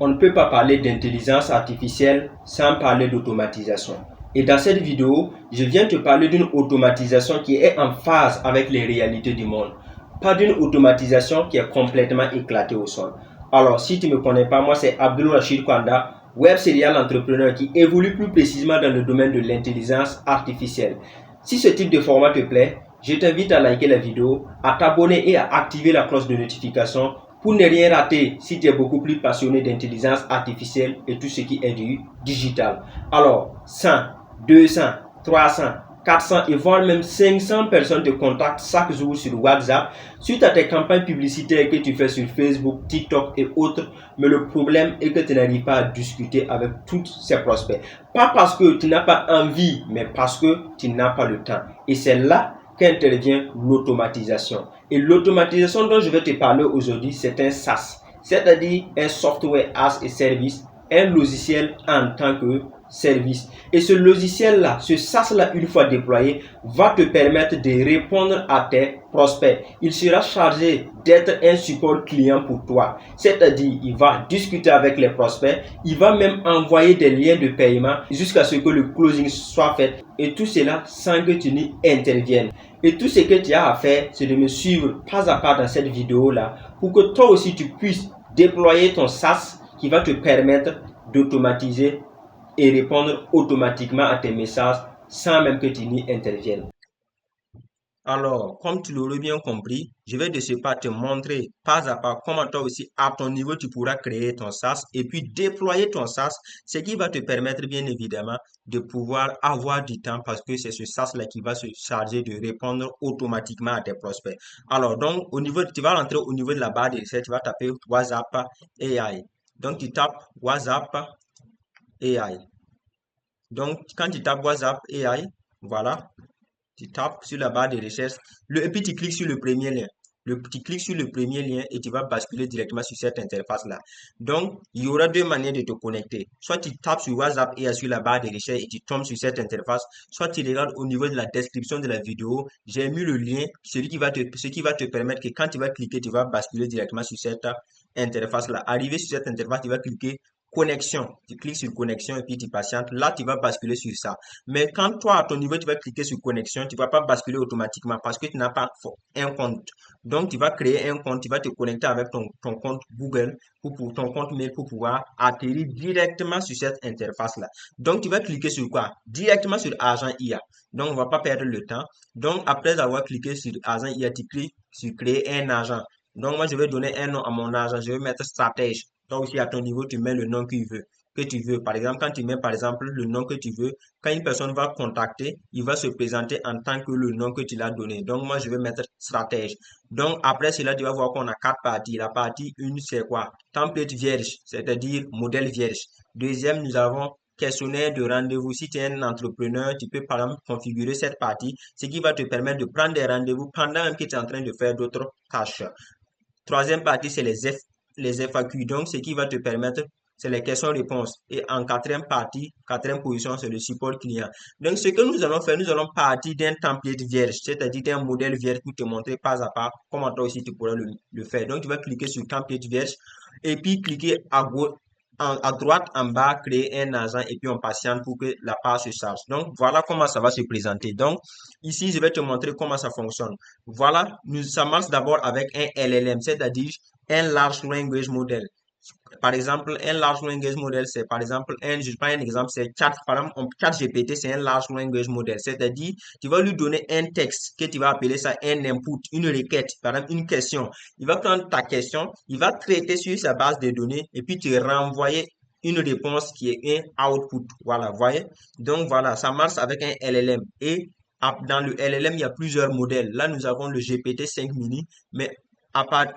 On ne peut pas parler d'intelligence artificielle sans parler d'automatisation. Et dans cette vidéo, je viens te parler d'une automatisation qui est en phase avec les réalités du monde. Pas d'une automatisation qui est complètement éclatée au sol. Alors, si tu ne me connais pas, moi c'est Abdul Rachid Kwanda, web serial entrepreneur qui évolue plus précisément dans le domaine de l'intelligence artificielle. Si ce type de format te plaît, je t'invite à liker la vidéo, à t'abonner et à activer la cloche de notification pour ne rien rater si tu es beaucoup plus passionné d'intelligence artificielle et tout ce qui est du digital. Alors, 100, 200, 300, 400 et voire même 500 personnes te contactent chaque jour sur WhatsApp suite à tes campagnes publicitaires que tu fais sur Facebook, TikTok et autres. Mais le problème est que tu n'arrives pas à discuter avec tous ces prospects. Pas parce que tu n'as pas envie, mais parce que tu n'as pas le temps. Et c'est là qu'intervient l'automatisation. Et l'automatisation dont je vais te parler aujourd'hui, c'est un SaaS, c'est-à-dire un software as a service, un logiciel en tant que service. Et ce logiciel-là, ce SaaS-là, une fois déployé, va te permettre de répondre à tes prospects. Il sera chargé d'être un support client pour toi. C'est-à-dire, il va discuter avec les prospects, il va même envoyer des liens de paiement jusqu'à ce que le closing soit fait. Et tout cela sans que tu n'y interviennes. Et tout ce que tu as à faire, c'est de me suivre pas à pas dans cette vidéo-là pour que toi aussi tu puisses déployer ton SaaS qui va te permettre d'automatiser et répondre automatiquement à tes messages sans même que tu n'y interviennes. Alors, comme tu l'aurais bien compris, je vais de ce pas te montrer pas à pas comment toi aussi, à ton niveau, tu pourras créer ton SaaS et puis déployer ton SaaS, ce qui va te permettre bien évidemment de pouvoir avoir du temps parce que c'est ce SaaS-là qui va se charger de répondre automatiquement à tes prospects. Alors, donc, tu vas rentrer au niveau de la barre de recherche, tu vas taper WhatsApp AI. Donc, tu tapes WhatsApp AI. Donc, quand tu tapes WhatsApp AI, voilà, tu tapes sur la barre de recherche et puis tu cliques sur le premier lien. Tu cliques sur le premier lien et tu vas basculer directement sur cette interface-là. Donc, il y aura deux manières de te connecter. Soit tu tapes sur WhatsApp et sur la barre de recherche et tu tombes sur cette interface. Soit tu regardes au niveau de la description de la vidéo. J'ai mis le lien, ce qui va te permettre que quand tu vas cliquer, tu vas basculer directement sur cette interface-là. Arrivé sur cette interface, tu vas cliquer connexion. Tu cliques sur connexion et puis tu patientes. Là, tu vas basculer sur ça. Mais quand toi, à ton niveau, tu vas cliquer sur connexion, tu ne vas pas basculer automatiquement parce que tu n'as pas un compte. Donc, tu vas créer un compte, tu vas te connecter avec ton compte Google pour ton compte mail pour pouvoir atterrir directement sur cette interface-là. Donc, tu vas cliquer sur quoi? Directement sur Agent IA. Donc, on ne va pas perdre le temps. Donc, après avoir cliqué sur Agent IA, tu cliques sur créer un agent. Donc, moi, je vais donner un nom à mon agent. Je vais mettre stratège. Toi aussi, à ton niveau, tu mets le nom que tu veux. Par exemple, quand tu mets, par exemple, le nom que tu veux, quand une personne va contacter, il va se présenter en tant que le nom que tu l'as donné. Donc, moi, je vais mettre stratège. Donc, après cela, tu vas voir qu'on a quatre parties. La partie 1, c'est quoi? Template vierge, c'est-à-dire modèle vierge. Deuxième, nous avons questionnaire de rendez-vous. Si tu es un entrepreneur, tu peux par exemple configurer cette partie, ce qui va te permettre de prendre des rendez-vous pendant même que tu es en train de faire d'autres tâches. Troisième partie, c'est les FAQ. Donc, ce qui va te permettre, c'est les questions-réponses. Et en quatrième partie, quatrième position, c'est le support client. Donc, ce que nous allons faire, nous allons partir d'un template vierge, c'est-à-dire d'un modèle vierge pour te montrer pas à pas comment toi aussi tu pourras le faire. Donc, tu vas cliquer sur template vierge et puis cliquer à droite en bas, créer un agent et puis on patiente pour que la page se charge. Donc, voilà comment ça va se présenter. Donc, ici, je vais te montrer comment ça fonctionne. Voilà, ça marche d'abord avec un LLM, c'est-à-dire un Large Language Model. Par exemple, un Large Language Model, c'est par exemple, je prends un exemple, c'est par exemple, ChatGPT, c'est un Large Language Model, c'est-à-dire, tu vas lui donner un texte que tu vas appeler ça un input, une requête, par exemple, une question. Il va prendre ta question, il va traiter sur sa base de données et puis te renvoyer une réponse qui est un output. Voilà, voyez? Donc, voilà, ça marche avec un LLM. Et dans le LLM, il y a plusieurs modèles. Là, nous avons le GPT-5 mini, mais à part,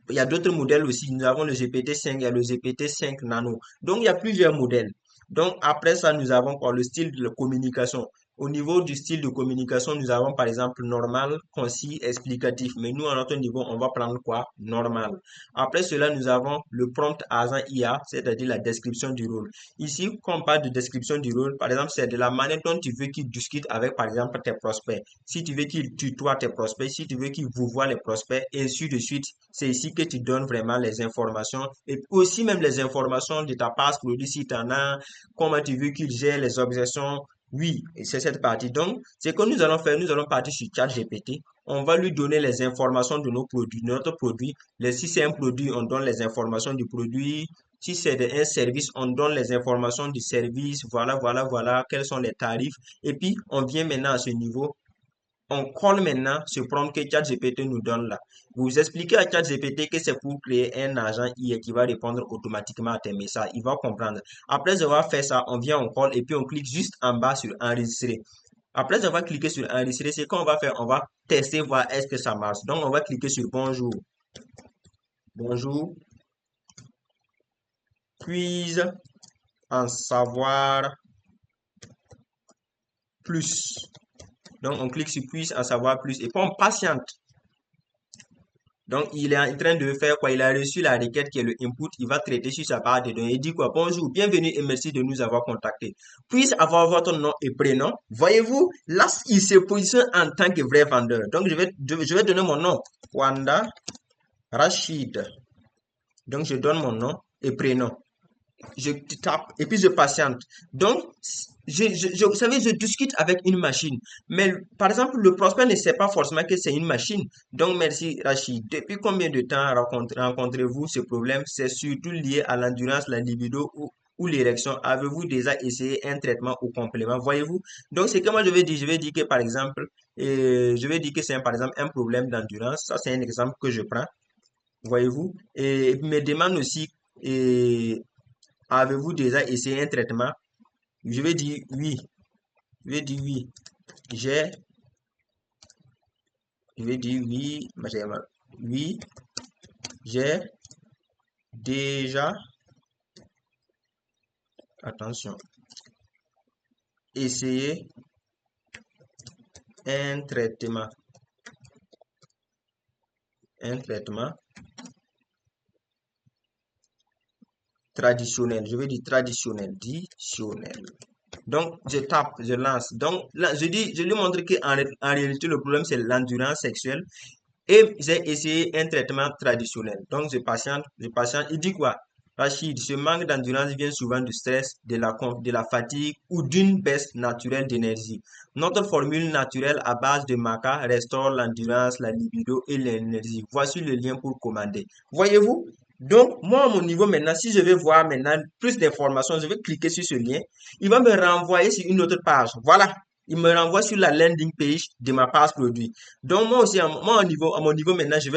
il y a d'autres modèles aussi. Nous avons le GPT-5, il y a le GPT-5 Nano. Donc, il y a plusieurs modèles. Donc, après ça, nous avons quoi? Le style de la communication. Au niveau du style de communication, nous avons par exemple normal, concis, explicatif. Mais nous, à notre niveau, on va prendre quoi? Normal. Après cela, nous avons le prompt agent IA, c'est-à-dire la description du rôle. Ici, quand on parle de description du rôle, par exemple, c'est de la manière dont tu veux qu'il discute avec, par exemple, tes prospects. Si tu veux qu'il tutoie tes prospects, si tu veux qu'il vous voit les prospects, et ainsi de suite. C'est ici que tu donnes vraiment les informations et aussi même les informations de ta passe produit si tu en as, comment tu veux qu'il gère les objections. Oui, et c'est cette partie. Donc, ce que nous allons faire, nous allons partir sur ChatGPT. On va lui donner les informations de nos produits, de notre produit. Si c'est un produit, on donne les informations du produit. Si c'est un service, on donne les informations du service. Voilà, voilà, voilà, quels sont les tarifs. Et puis, on vient maintenant à ce niveau. On colle maintenant ce prompt que ChatGPT nous donne là. Vous expliquez à ChatGPT que c'est pour créer un agent IA qui va répondre automatiquement à tes messages. Il va comprendre. Après avoir fait ça, on vient, on colle et puis on clique juste en bas sur enregistrer. Après avoir cliqué sur enregistrer, c'est qu'on va faire, on va tester, voir est-ce que ça marche. Donc, on va cliquer sur bonjour. Bonjour. Puis en savoir plus. Donc, on clique sur puis en savoir plus et puis on patiente. Donc, il est en train de faire quoi? Il a reçu la requête qui est le input. Il va traiter sur sa barre de données. Il dit quoi? Bonjour, bienvenue et merci de nous avoir contactés. Puis-je avoir votre nom et prénom? Voyez-vous, là, il se positionne en tant que vrai vendeur. Donc, je vais donner mon nom. Wanda Rachid. Donc, je donne mon nom et prénom. Je tape et puis je patiente. Donc, vous savez, je discute avec une machine. Mais par exemple, le prospect ne sait pas forcément que c'est une machine. Donc, merci Rachid. Depuis combien de temps rencontrez-vous ce problème? C'est surtout lié à l'endurance, la libido ou l'érection. Avez-vous déjà essayé un traitement ou complément? Voyez-vous? Donc, c'est que moi je vais dire que par exemple, je vais dire que c'est par exemple un problème d'endurance. Ça, c'est un exemple que je prends. Voyez-vous? Et il me demande aussi, et avez-vous déjà essayé un traitement? Je vais dire oui. Je vais dire oui. J'ai, je vais dire oui. Oui, j'ai déjà, attention, essayé un traitement. Un traitement traditionnel. Je vais dire traditionnel. Traditionnel. Donc, je tape, je lance. Donc, là, je lui montre en réalité, le problème, c'est l'endurance sexuelle. Et j'ai essayé un traitement traditionnel. Donc, je patiente. Il dit quoi? Rachid, ce manque d'endurance vient souvent du stress, de la fatigue ou d'une baisse naturelle d'énergie. Notre formule naturelle à base de maca restaure l'endurance, la libido et l'énergie. Voici le lien pour commander. Voyez-vous? Donc, moi, à mon niveau maintenant, si je vais voir maintenant plus d'informations, je vais cliquer sur ce lien. Il va me renvoyer sur une autre page. Voilà. Il me renvoie sur la landing page de ma page produit. Donc, moi aussi, à mon niveau maintenant, je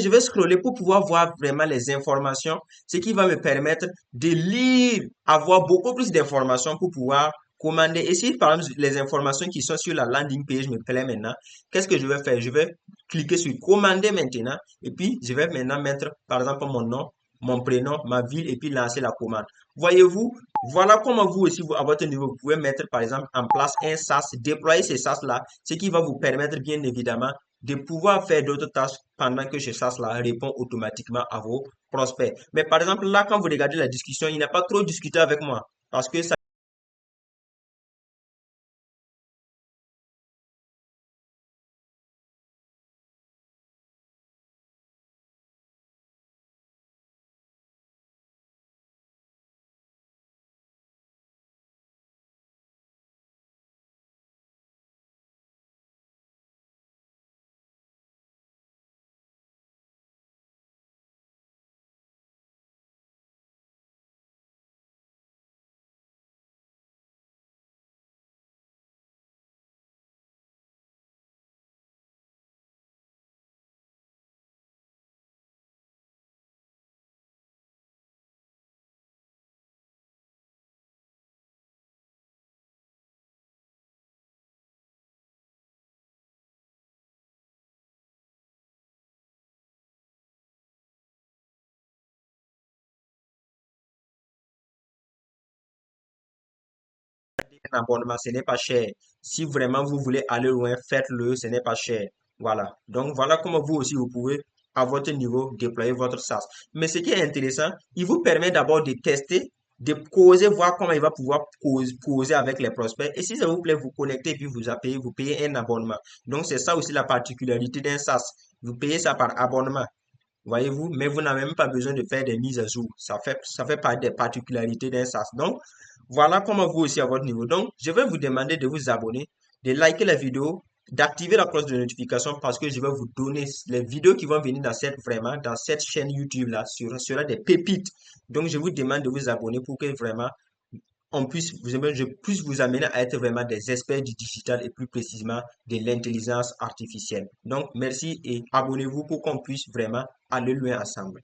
vais scroller pour pouvoir voir vraiment les informations, ce qui va me permettre de lire, avoir beaucoup plus d'informations pour pouvoir commander. Et si, par exemple, les informations qui sont sur la landing page me plaisent maintenant, qu'est-ce que je vais faire? Je vais cliquer sur commander maintenant et puis je vais maintenant mettre, par exemple, mon nom, mon prénom, ma ville et puis lancer la commande. Voyez-vous, voilà comment vous aussi, à votre niveau, vous pouvez mettre par exemple en place un SaaS, déployer ces SaaS-là, ce qui va vous permettre bien évidemment de pouvoir faire d'autres tâches pendant que ce SaaS-là répond automatiquement à vos prospects. Mais par exemple, là, quand vous regardez la discussion, il n'a pas trop discuté avec moi parce que ça un abonnement, ce n'est pas cher. Si vraiment vous voulez aller loin, faites-le, ce n'est pas cher. Voilà. Donc, voilà comment vous aussi, vous pouvez, à votre niveau, déployer votre SaaS. Mais ce qui est intéressant, il vous permet d'abord de tester, de causer, voir comment il va pouvoir causer avec les prospects. Et si ça vous plaît, vous connectez, puis vous payez un abonnement. Donc, c'est ça aussi la particularité d'un SaaS. Vous payez ça par abonnement. Voyez-vous, mais vous n'avez même pas besoin de faire des mises à jour. Ça fait partie des particularités d'un SaaS. Donc, voilà comment vous aussi à votre niveau. Donc, je vais vous demander de vous abonner, de liker la vidéo, d'activer la cloche de notification parce que je vais vous donner les vidéos qui vont venir dans cette chaîne YouTube là, sera des pépites. Donc, je vous demande de vous abonner pour que vraiment je puisse vous amener à être vraiment des experts du digital et plus précisément de l'intelligence artificielle. Donc, merci et abonnez-vous pour qu'on puisse vraiment aller loin ensemble.